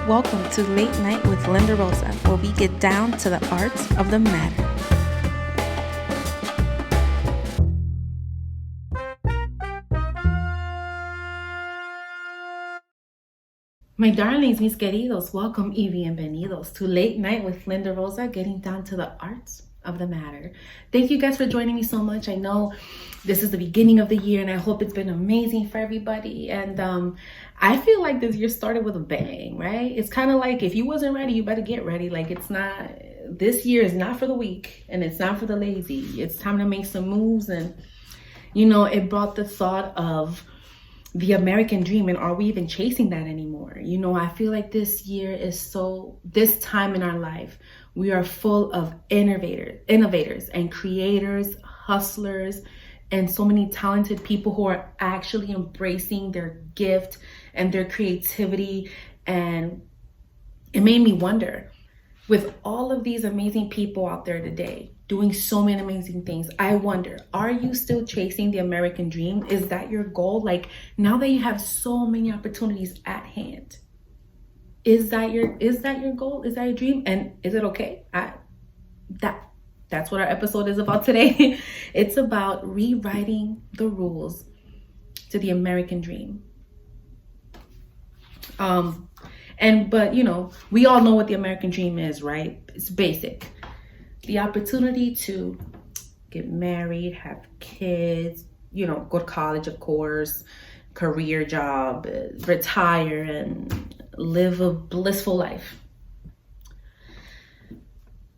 Welcome to Late Night with Rosa, where we get down to the arts of the matter. My darlings, mis queridos, welcome y bienvenidos to Late Night with Rosa, getting down to the arts of the matter. Thank you guys for joining me so much. I know this is the beginning of the year and I hope it's been amazing for everybody. And I feel like this year started with a bang, right? It's kind of like if you wasn't ready, you better get ready. Like this year is not for the weak and it's not for the lazy. It's time to make some moves. And, it brought the thought of the American dream, and are we even chasing that anymore? I feel like this time in our life, we are full of innovators and creators, hustlers, and so many talented people who are actually embracing their gift and their creativity. And it made me wonder, with all of these amazing people out there today doing so many amazing things, I wonder, are you still chasing the American dream? Is that your goal? Like, now that you have so many opportunities at hand, is that your goal? Is that your dream? And is it okay? That's what our episode is about today. It's about rewriting the rules to the American dream. But we all know what the American dream is, right? It's basic. The opportunity to get married, have kids, go to college, of course, career, job, retire, and live a blissful life.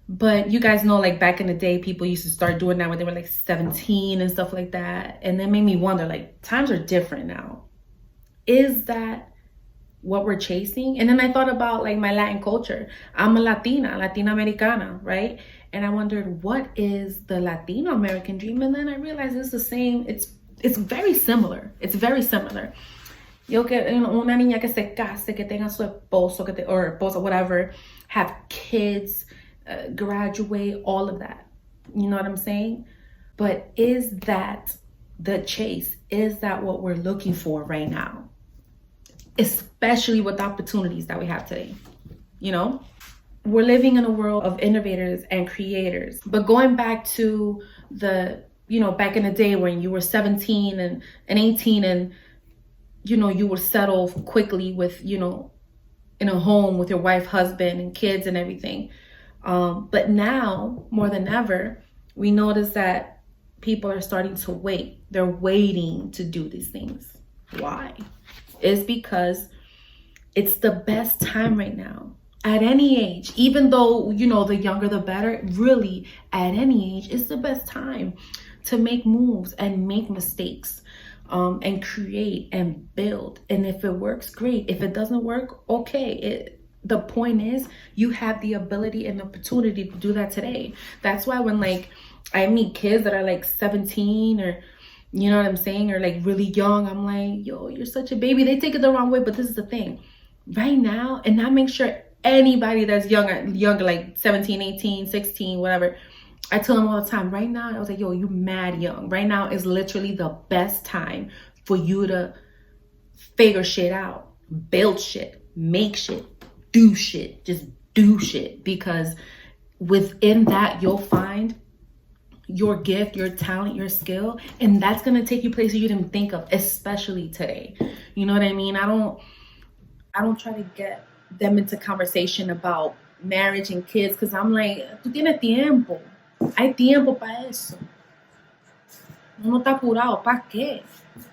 But you guys know, like back in the day, people used to start doing that when they were like 17 and stuff like that. And that made me wonder, like, times are different now. Is that what we're chasing? And then I thought about like my Latin culture. I'm a Latina Americana, right? And I wondered, what is the Latino American dream? And then I realized it's the same. It's very similar. It's very similar. Yo que una niña que se case, que tenga su esposo, or esposa, whatever, have kids, graduate, all of that. You know what I'm saying? But is that the chase? Is that what we're looking for right now? Especially with the opportunities that we have today. We're living in a world of innovators and creators. But going back to back in the day when you were 17 and 18 and, you would settle quickly with, in a home with your wife, husband, and kids and everything. But now, more than ever, we notice that people are starting to wait. They're waiting to do these things. Why? It's because it's the best time right now. At any age, even though, the younger the better, really, at any age, it's the best time to make moves and make mistakes, and create and build. And if it works, great. If it doesn't work, okay. The point is, you have the ability and opportunity to do that today. That's why when I meet kids that are like 17 or, you know what I'm saying, or like really young, I'm like, yo, you're such a baby. They take it the wrong way, but this is the thing. Right now, and I make sure anybody that's younger, like 17, 18, 16, whatever, I tell them all the time, right now, I was like, yo, you're mad young. Right now is literally the best time for you to figure shit out, build shit, make shit, do shit, just do shit. Because within that, you'll find your gift, your talent, your skill, and that's going to take you places you didn't think of, especially today. You know what I mean? I don't try to get them into conversation about marriage and kids, because I'm like, tú tienes tiempo. Hay tiempo para eso. No está apurado. ¿Para qué?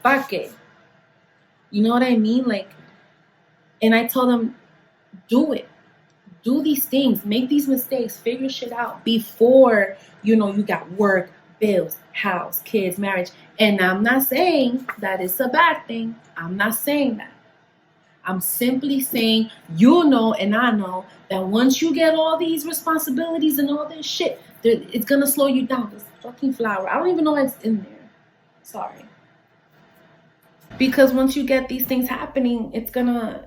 ¿Para qué? You know what I mean? Like, and I tell them, do it. Do these things. Make these mistakes. Figure shit out before, you got work, bills, house, kids, marriage. And I'm not saying that it's a bad thing. I'm not saying that. I'm simply saying, and I know that once you get all these responsibilities and all this shit, it's going to slow you down. This fucking flower, I don't even know what's in there. Sorry. Because once you get these things happening, it's going to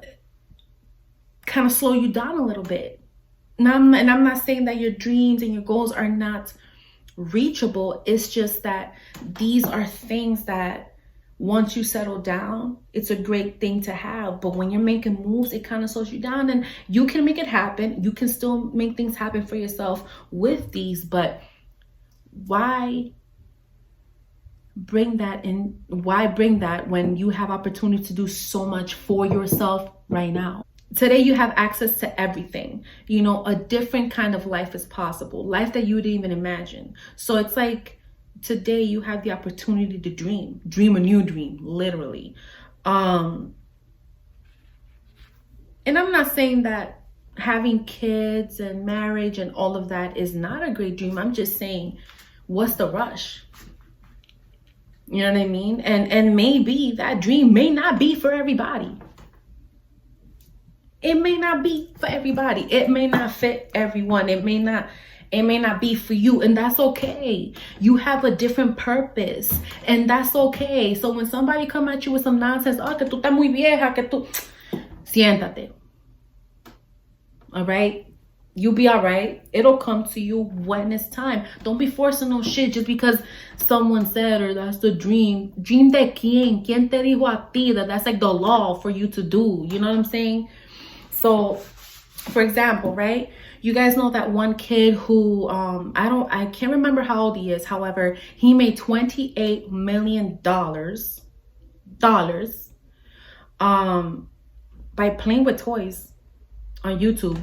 kind of slow you down a little bit. And I'm not saying that your dreams and your goals are not reachable. It's just that these are things that Once you settle down, it's a great thing to have. But when you're making moves, it kind of slows you down, and you can make it happen. You can still make things happen for yourself with these, but why bring that in? Why bring that when you have opportunity to do so much for yourself right now? Today you have access to everything. You know, a different kind of life is possible, life that you didn't even imagine. So it's like today you have the opportunity to dream a new dream, literally. And I'm not saying that having kids and marriage and all of that is not a great dream. I'm just saying, what's the rush? You know what I mean? And maybe that dream may not be for everybody. It may not be for everybody. It may not fit everyone. It may not be for you, and that's okay. You have a different purpose, and that's okay. So when somebody come at you with some nonsense, oh, que tú estás muy vieja, que tú, siéntate. All right? You'll be all right. It'll come to you when it's time. Don't be forcing no shit just because someone said, or that's the dream. Dream de quién? ¿Quién te dijo a ti that that's like the law for you to do? You know what I'm saying? So, for example, right? You guys know that one kid who, I can't remember how old he is. However, he made $28 million by playing with toys on YouTube.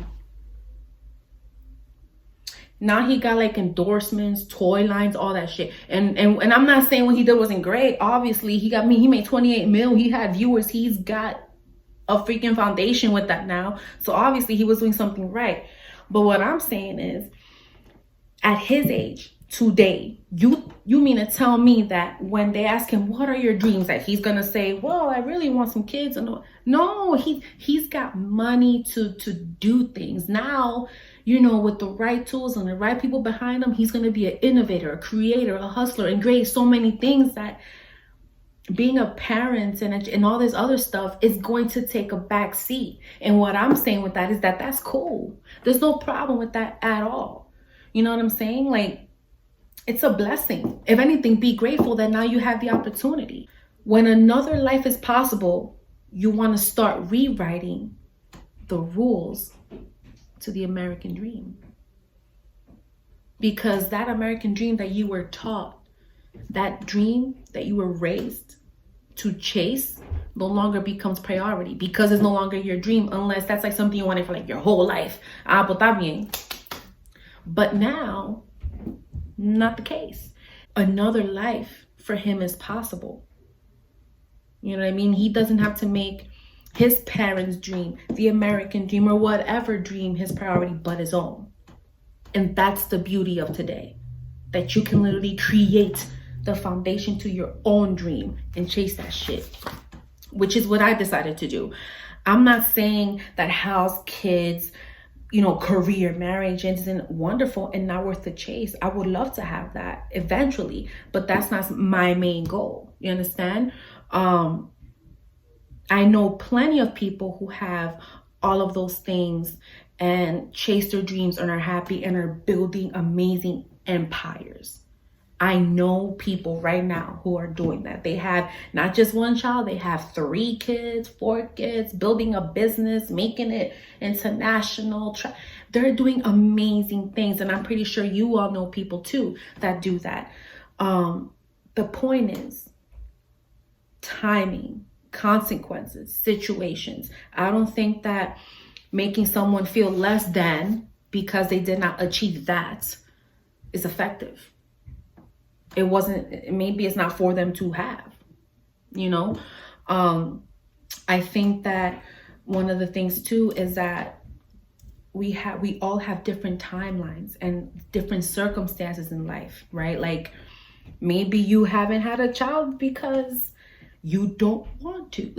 Now he got like endorsements, toy lines, all that shit. And I'm not saying what he did wasn't great. Obviously, he made 28 mil. He had viewers. He's got a freaking foundation with that now. So obviously he was doing something right. But what I'm saying is, at his age today, you mean to tell me that when they ask him, what are your dreams, that he's gonna say, well, I really want some kids? And no, he's got money to do things now. You know, with the right tools and the right people behind him, he's gonna be an innovator, a creator, a hustler, and create so many things that being a parent and all this other stuff is going to take a back seat. And what I'm saying with that is that that's cool. There's no problem with that at all. You know what I'm saying? Like, it's a blessing. If anything, be grateful that now you have the opportunity. When another life is possible, you want to start rewriting the rules to the American dream. Because that American dream that you were taught, that dream that you were raised to chase, no longer becomes priority, because it's no longer your dream, unless that's like something you wanted for like your whole life. Pues está bien. But now, not the case. Another life for him is possible. You know what I mean? He doesn't have to make his parents' dream, the American dream, or whatever dream his priority, but his own. And that's the beauty of today, that you can literally create the foundation to your own dream and chase that shit, which is what I decided to do. I'm not saying that house, kids, you know, career, marriage isn't wonderful and not worth the chase. I would love to have that eventually, but that's not my main goal. You understand? I know plenty of people who have all of those things and chase their dreams and are happy and are building amazing empires. I know people right now who are doing that. They have not just one child, they have 3 kids, 4 kids, building a business, making it international. They're doing amazing things. And I'm pretty sure you all know people too that do that. The point is timing, consequences, situations. I don't think that making someone feel less than because they did not achieve that is effective. It wasn't, maybe it's not for them to have, you know? I think that one of the things too is that we all have different timelines and different circumstances in life, right? Like maybe you haven't had a child because you don't want to.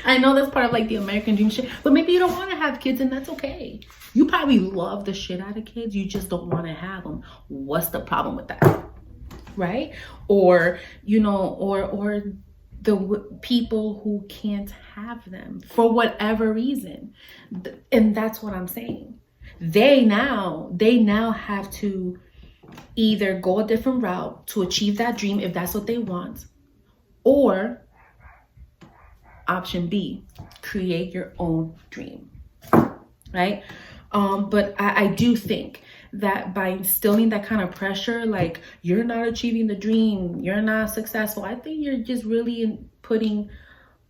I know that's part of like the American dream shit, but maybe you don't want to have kids, and that's okay. You probably love the shit out of kids. You just don't want to have them. What's the problem with that? Right? Or, you know, or the people who can't have them for whatever reason. And that's what I'm saying. They now have to either go a different route to achieve that dream if that's what they want, Or option B, create your own dream, right? But I do think that by instilling that kind of pressure, like you're not achieving the dream, you're not successful, I think you're just really putting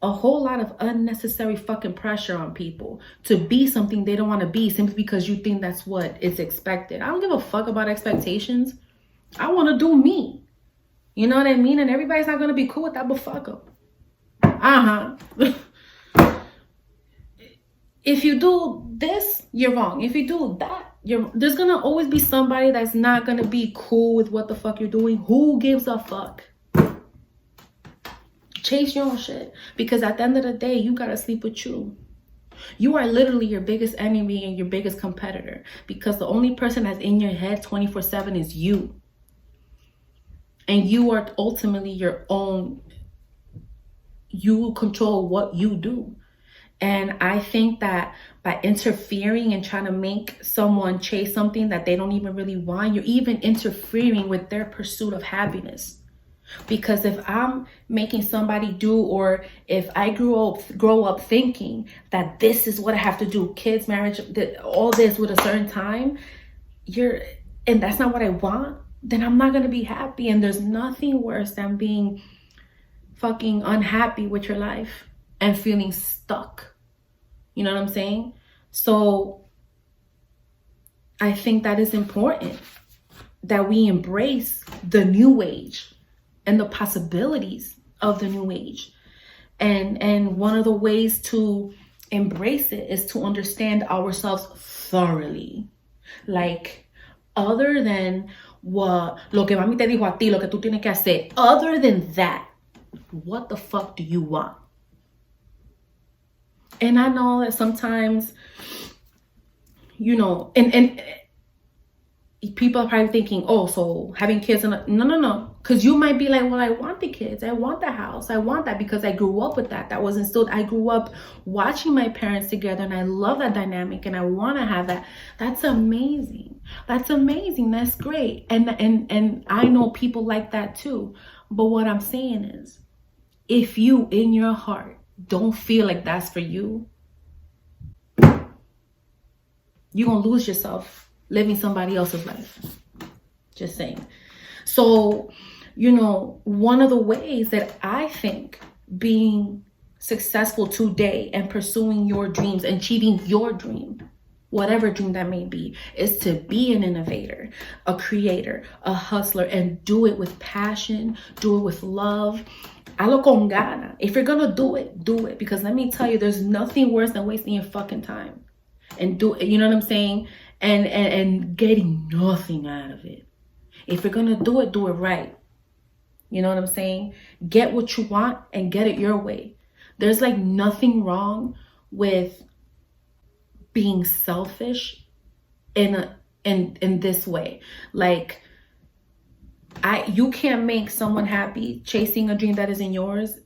a whole lot of unnecessary fucking pressure on people to be something they don't want to be simply because you think that's what is expected. I don't give a fuck about expectations. I want to do me. You know what I mean? And everybody's not going to be cool with that, but fuck them. If you do this, you're wrong. If you do that, there's going to always be somebody that's not going to be cool with what the fuck you're doing. Who gives a fuck? Chase your own shit. Because at the end of the day, you got to sleep with you. You are literally your biggest enemy and your biggest competitor. Because the only person that's in your head 24/7 is you. And you are ultimately your own. You control what you do. And I think that by interfering and trying to make someone chase something that they don't even really want, you're even interfering with their pursuit of happiness. Because if I'm making somebody do, or if I grow up thinking that this is what I have to do, kids, marriage, all this with a certain time, and that's not what I want, then I'm not going to be happy. And there's nothing worse than being fucking unhappy with your life and feeling stuck. You know what I'm saying? So I think that is important that we embrace the new age and the possibilities of the new age. And one of the ways to embrace it is to understand ourselves thoroughly. Like, other than lo que mami te dijo a ti, lo que tú tienes que hacer, other than that, what the fuck do you want? And I know that sometimes, you know, and people are probably thinking, oh, so having kids, no. Because you might be like, well, I want the kids. I want the house. I want that because I grew up with that. That was instilled. I grew up watching my parents together, and I love that dynamic, and I want to have that. That's amazing. That's amazing. That's great. And I know people like that too. But what I'm saying is, if you in your heart don't feel like that's for you, you're going to lose yourself living somebody else's life. Just saying. So, you know, one of the ways that I think being successful today and pursuing your dreams and achieving your dream, whatever dream that may be, is to be an innovator, a creator, a hustler, and do it with passion, do it with love. Hazlo con gana. If you're gonna do it, do it. Because let me tell you, there's nothing worse than wasting your fucking time and do it. You know what I'm saying? And getting nothing out of it. If you're gonna do it right. You know what I'm saying? Get what you want and get it your way. There's like nothing wrong with being selfish in this way. Like, you can't make someone happy chasing a dream that isn't yours.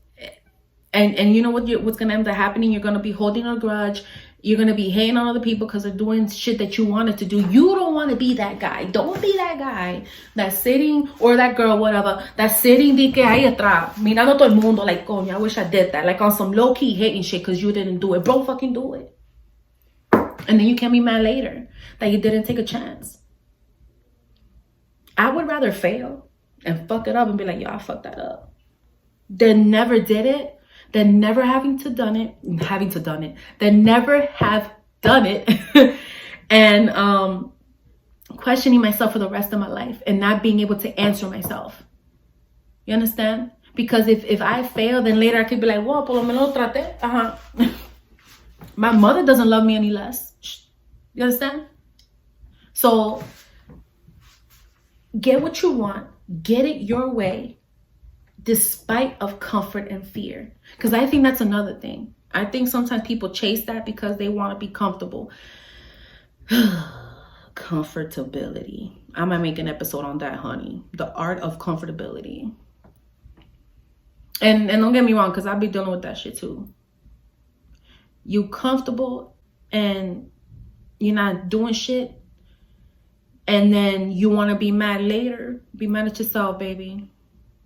And you know what's gonna end up happening? You're gonna be holding a grudge. You're gonna be hating on other people because they're doing shit that you wanted to do. You don't want to be that guy. Don't be that guy that's sitting, or that girl, whatever, that's sitting de que ahí atrás, mirando todo el mundo like, coño, I wish I did that. Like on some low-key hating shit because you didn't do it. Bro, fucking do it. And then you can't be mad later that you didn't take a chance. I would rather fail and fuck it up and be like, yo, I fucked that up, than never did it, than never having done it, than never have done it, and questioning myself for the rest of my life and not being able to answer myself. You understand? Because if I fail, then later I could be like, well, por lo menos traté. My mother doesn't love me any less. You understand? So get what you want, get it your way, despite of comfort and fear. Because I think that's another thing. I think sometimes people chase that because they want to be comfortable. Comfortability. I might make an episode on that, honey. The art of comfortability. And don't get me wrong, because I'll be dealing with that shit too. You comfortable and you're not doing shit, and then you want to be mad later. Be mad at yourself, baby.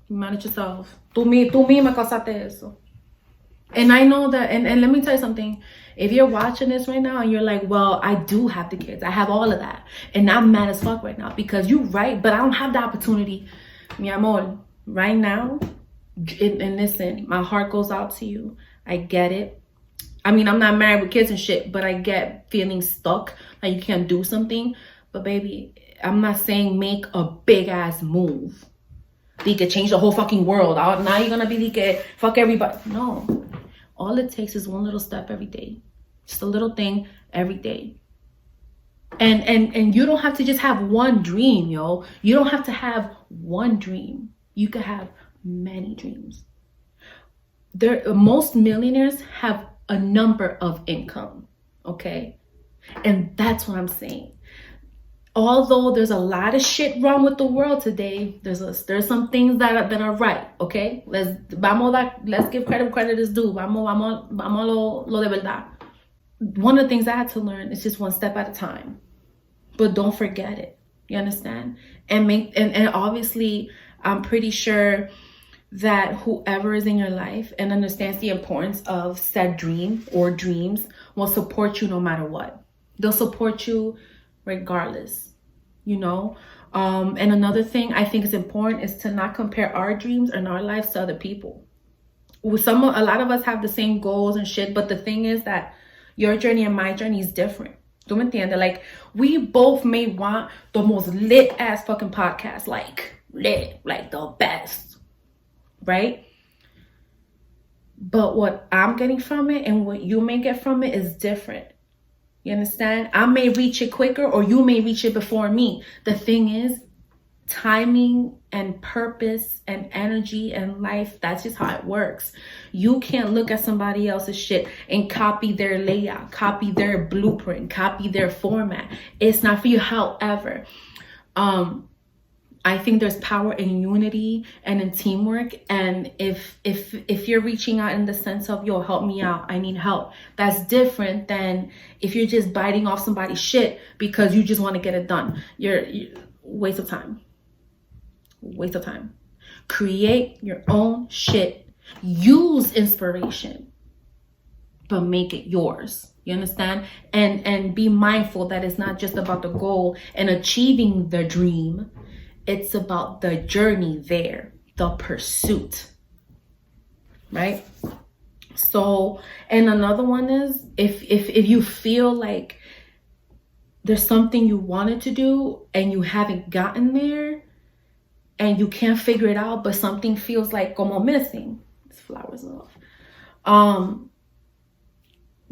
Be mad at yourself. Tú misma causaste eso. And I know that, and let me tell you something. If you're watching this right now and you're like, well, I do have the kids. I have all of that. And I'm mad as fuck right now because you're right, but I don't have the opportunity. Mi amor, right now, and listen, my heart goes out to you. I get it. I mean, I'm not married with kids and shit, but I get feeling stuck, like you can't do something. But baby, I'm not saying make a big ass move. You could change the whole fucking world. Now you're gonna be like, fuck everybody. No. All it takes is one little step every day. Just a little thing every day. And you don't have to just have one dream, yo. You don't have to have one dream. You could have many dreams. Most millionaires have a number of income, okay? And that's what I'm saying. Although there's a lot of shit wrong with the world today, there's some things that are right, okay? Let's give credit is due. Vamos lo de verdad. One of the things I had to learn is just one step at a time. But don't forget it. You understand? And obviously, I'm pretty sure that whoever is in your life and understands the importance of said dream or dreams will support you no matter what. They'll support you regardless, you know. And another thing I think is important is to not compare our dreams and our lives to other people. A lot of us have the same goals and shit, but the thing is that your journey and my journey is different. ¿Tú me entiendes? Like, we both may want the most lit ass fucking podcast, like lit, like the best, right? But what I'm getting from it and what you may get from it is different. You understand? I may reach it quicker or you may reach it before me. The thing is, timing and purpose and energy and life, that's just how it works. You can't look at somebody else's shit and copy their layout, copy their blueprint, copy their format. It's not for you. However, I think there's power in unity and in teamwork. And if you're reaching out in the sense of, yo, help me out, I need help, that's different than if you're just biting off somebody's shit because you just want to get it done. You're waste of time. Waste of time. Create your own shit. Use inspiration, but make it yours. You understand? And be mindful that it's not just about the goal and achieving the dream. It's about the journey there, the pursuit, right? So, and another one is if you feel like there's something you wanted to do and you haven't gotten there and you can't figure it out, but something feels like como missing. This flower's off.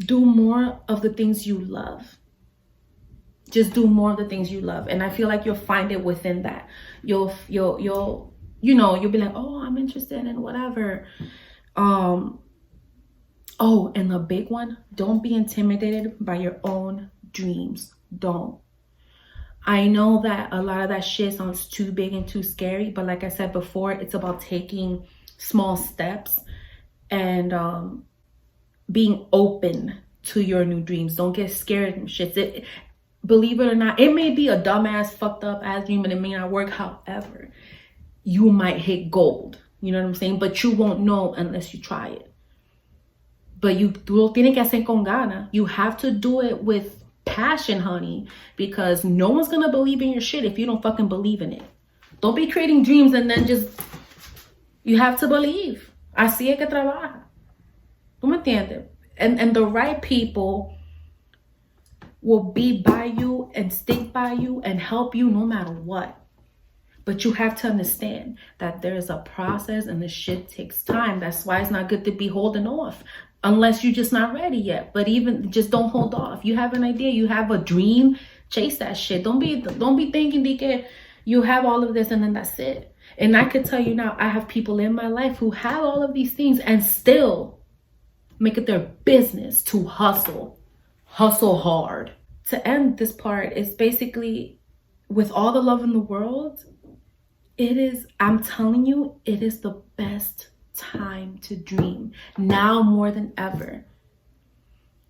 Do more of the things you love. Just do more of the things you love. And I feel like you'll find it within that. You'll be like, oh, I'm interested in whatever. Oh, and the big one, don't be intimidated by your own dreams. Don't. I know that a lot of that shit sounds too big and too scary, but like I said before, it's about taking small steps and being open to your new dreams. Don't get scared and shit. Believe it or not, it may be a dumbass, fucked up ass dream and it may not work. However, you might hit gold. You know what I'm saying? But you won't know unless you try it. But tú lo tienes que hacer con gana. You have to do it with passion, honey, because no one's gonna believe in your shit if you don't fucking believe in it. Don't be creating dreams and then you have to believe. Así es que trabaja. ¿Tú me entiendes? And the right people will be by you and stick by you and help you no matter what. But you have to understand that there's a process and the shit takes time. That's why it's not good to be holding off unless you're just not ready yet. But even just don't hold off. You have an idea, you have a dream, chase that shit. Don't be thinking that you have all of this and then that's it. And I could tell you now, I have people in my life who have all of these things and still make it their business to hustle hard. To end this part, is basically, with all the love in the world, I'm telling you, it is the best time to dream now more than ever.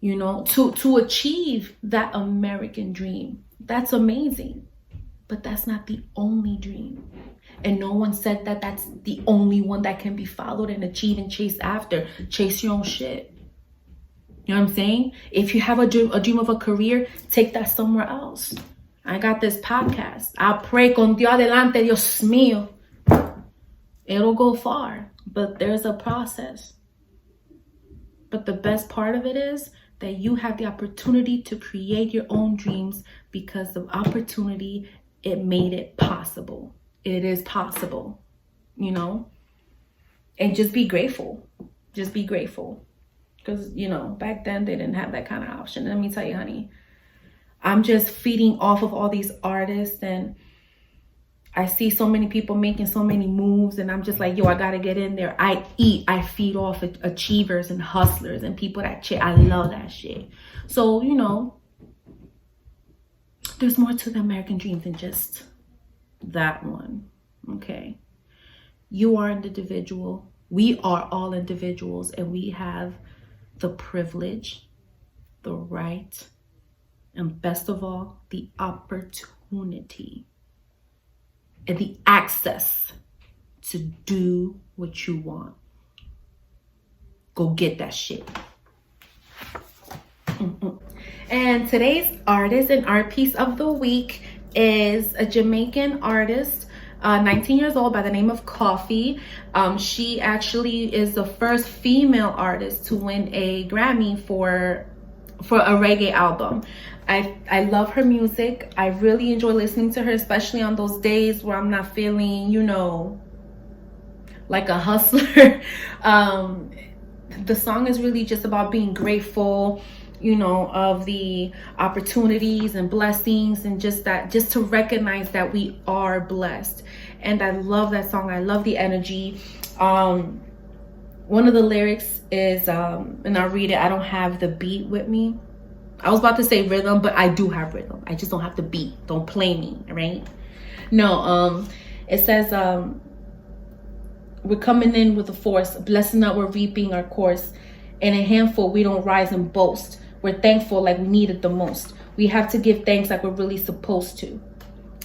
You know, to achieve that American dream, that's amazing, but that's not the only dream. And no one said that that's the only one that can be followed and achieved and chased after. Chase your own shit. You know what I'm saying? If you have a dream of a career, take that somewhere else. I got this podcast. I pray con Dios adelante, Dios mío. It'll go far, but there's a process. But the best part of it is that you have the opportunity to create your own dreams, because the opportunity, it made it possible. It is possible, you know? And just be grateful. Just be grateful. Because, you know, back then they didn't have that kind of option. Let me tell you, honey, I'm just feeding off of all these artists, and I see so many people making so many moves, and I'm just like, yo, I gotta get in there. I feed off achievers and hustlers and people that shit. I love that shit. So, you know, there's more to the American dream than just that one. Okay. You are an individual. We are all individuals, and we have the privilege, the right, and best of all, the opportunity and the access to do what you want. Go get that shit. And today's artist and art piece of the week is a Jamaican artist, 19 years old, by the name of Coffee. She actually is the first female artist to win a Grammy for a reggae album. I love her music. I really enjoy listening to her, especially on those days where I'm not feeling, you know, like a hustler. The song is really just about being grateful, you know, of the opportunities and blessings, and just to recognize that we are blessed. And I love that song. I love the energy. One of the lyrics is, and I'll read it. I don't have the beat with me. I was about to say rhythm, but I do have rhythm. I just don't have the beat. Don't play me, right? No, it says, we're coming in with a force, blessing that we're reaping our course. In a handful, we don't rise and boast. We're thankful like we need it the most. We have to give thanks like we're really supposed to.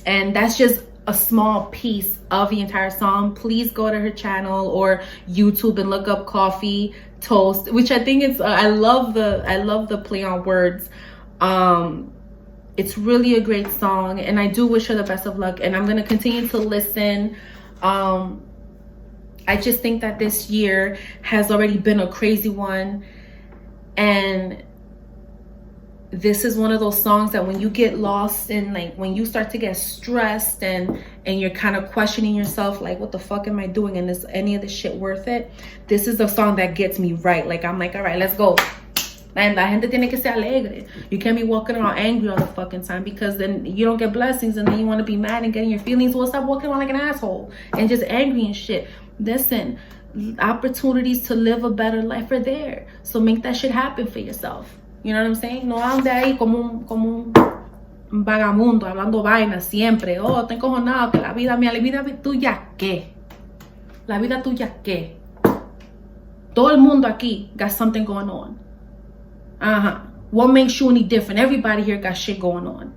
And that's just a small piece of the entire song. Please go to her channel or YouTube and look up Coffee Toast, which I think is I love the play on words. It's really a great song, and I do wish her the best of luck, and I'm going to continue to listen. I just think that this year has already been a crazy one, and this is one of those songs that when you get lost and like when you start to get stressed and you're kind of questioning yourself, like, what the fuck am I doing, and is any of this shit worth it? This is the song that gets me right. Like, I'm like, all right, let's go. And la gente tiene que ser alegre. You can't be walking around angry all the fucking time, because then you don't get blessings, and then you want to be mad and getting your feelings. Well, stop walking around like an asshole and just angry and shit. Listen, opportunities to live a better life are there. So make that shit happen for yourself. You know what I'm saying? No ande ahí como un vagabundo hablando vaina siempre. Oh, te encojonado que la vida mía, la vida tuya qué. La vida tuya qué. Todo el mundo aquí got something going on. What makes you any different? Everybody here got shit going on.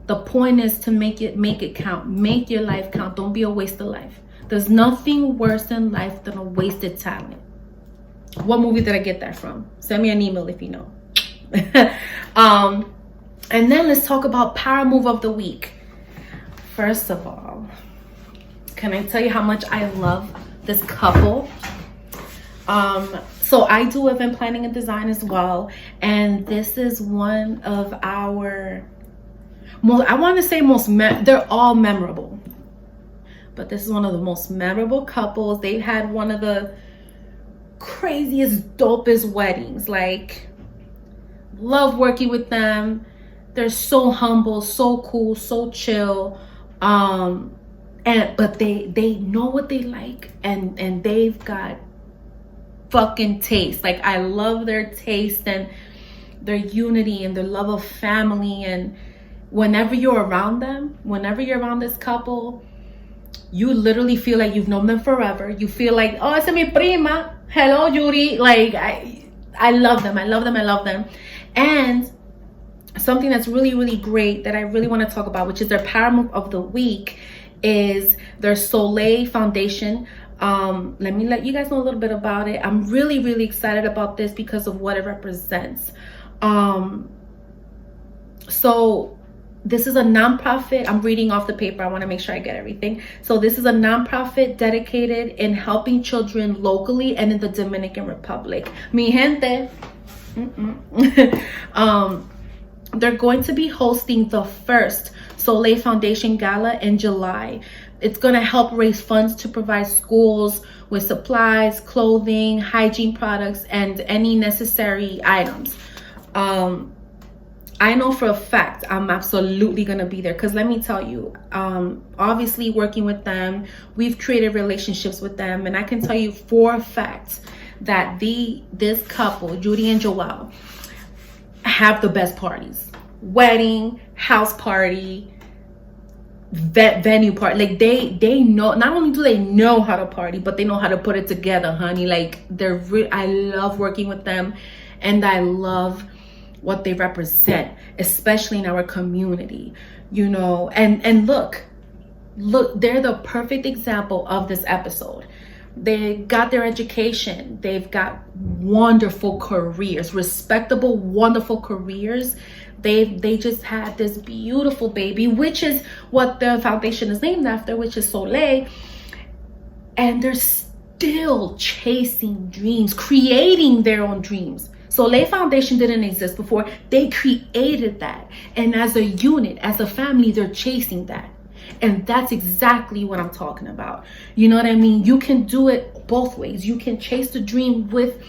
The point is to make it count. Make your life count. Don't be a waste of life. There's nothing worse in life than a wasted talent. What movie did I get that from? Send me an email if you know. And then let's talk about power move of the week. First of all, can I tell you how much I love this couple? So I do event planning and design as well, and this is one of our I want to say they're all memorable, but this is one of the most memorable couples. They've had one of the craziest, dopest weddings. Like, love working with them. They're so humble, so cool, so chill. But they know what they like, and they've got fucking taste. Like, I love their taste and their unity and their love of family. And whenever you're around them, whenever you're around this couple, you literally feel like you've known them forever. You feel like, oh, esa es mi prima. Hello, Yuri. Like, I love them. I love them. I love them. And something that's really, really great that I really want to talk about, which is their power move of the week, is their Soleil Foundation. Let me let you guys know a little bit about it. I'm really, really excited about this because of what it represents. So this is a nonprofit. I'm reading off the paper. I want to make sure I get everything. So this is a nonprofit dedicated in helping children locally and in the Dominican Republic. Mi gente. They're going to be hosting the first Soleil Foundation Gala in July. It's going to help raise funds to provide schools with supplies, clothing, hygiene products, and any necessary items. I know for a fact I'm absolutely going to be there, because let me tell you, obviously working with them, we've created relationships with them, and I can tell you for a fact that this couple, Judy and Joelle, have the best parties. Wedding, house party, venue party. Like they know, not only do they know how to party, but they know how to put it together, honey. Like I love working with them, and I love what they represent, especially in our community, you know. And look, they're the perfect example of this episode. They got their education, they've got wonderful careers, respectable, wonderful careers. They just had this beautiful baby, which is what the foundation is named after, which is Soleil. And they're still chasing dreams, creating their own dreams. Soleil Foundation didn't exist before. They created that. And as a unit, as a family, they're chasing that. And that's exactly what I'm talking about. You know what I mean? You can do it both ways. You can chase the dream with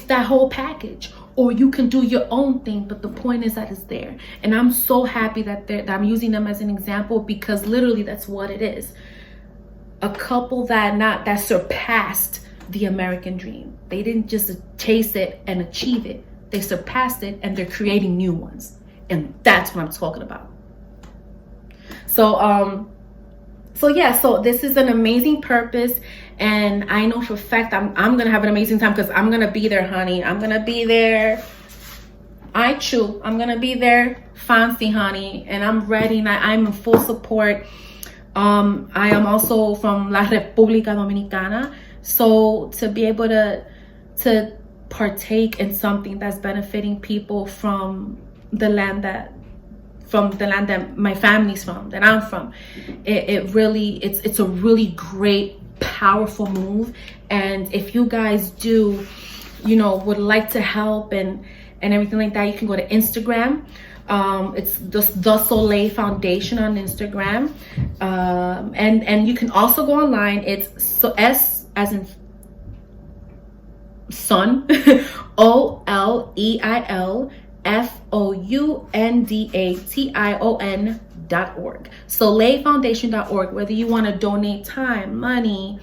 that whole package, or you can do your own thing. But the point is that it's there. And I'm so happy that I'm using them as an example, because literally that's what it is. A couple that surpassed the American dream. They didn't just chase it and achieve it. They surpassed it, and they're creating new ones. And that's what I'm talking about. So this is an amazing purpose, and I know for a fact I'm gonna have an amazing time, because I'm gonna be there, honey. I'm gonna be there. I'm gonna be there, fancy, honey, and I'm ready, and I'm in full support. I am also from La República Dominicana, so to be able to partake in something that's benefiting people from the land that my family's from, that I'm from, it's a really great, powerful move. And if you guys would like to help and everything like that, you can go to Instagram. It's the Soleil Foundation on Instagram, and you can also go online. It's S as in sun, OLEIL FOUNDATION.org. SoleilFoundation.org. Whether you want to donate time, money,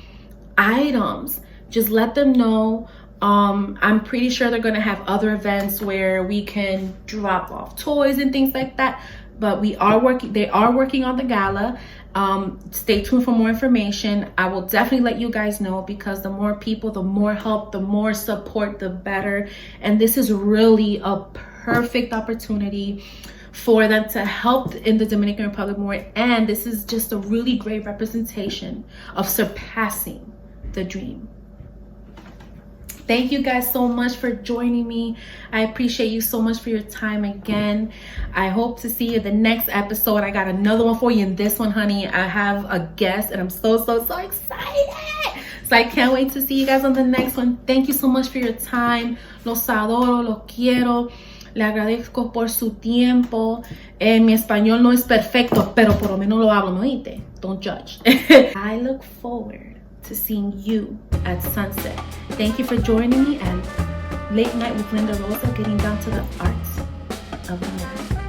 items, just let them know. I'm pretty sure they're going to have other events where we can drop off toys and things like that. But they are working on the gala. Stay tuned for more information. I will definitely let you guys know, because the more people, the more help, the more support, the better. And this is really a perfect opportunity for them to help in the Dominican Republic more. And this is just a really great representation of surpassing the dream. Thank you guys so much for joining me. I appreciate you so much for your time again. I hope to see you in the next episode. I got another one for you in this one, honey. I have a guest, and I'm so excited. So I can't wait to see you guys on the next one. Thank you so much for your time. Los adoro, los quiero. Le agradezco por su tiempo. Mi español no es perfecto, pero por lo menos lo hablo, ¿me oíste? Don't judge. I look forward to seeing you at sunset. Thank you for joining me, and Late Night with Linda Rosa, getting down to the arts of the moment.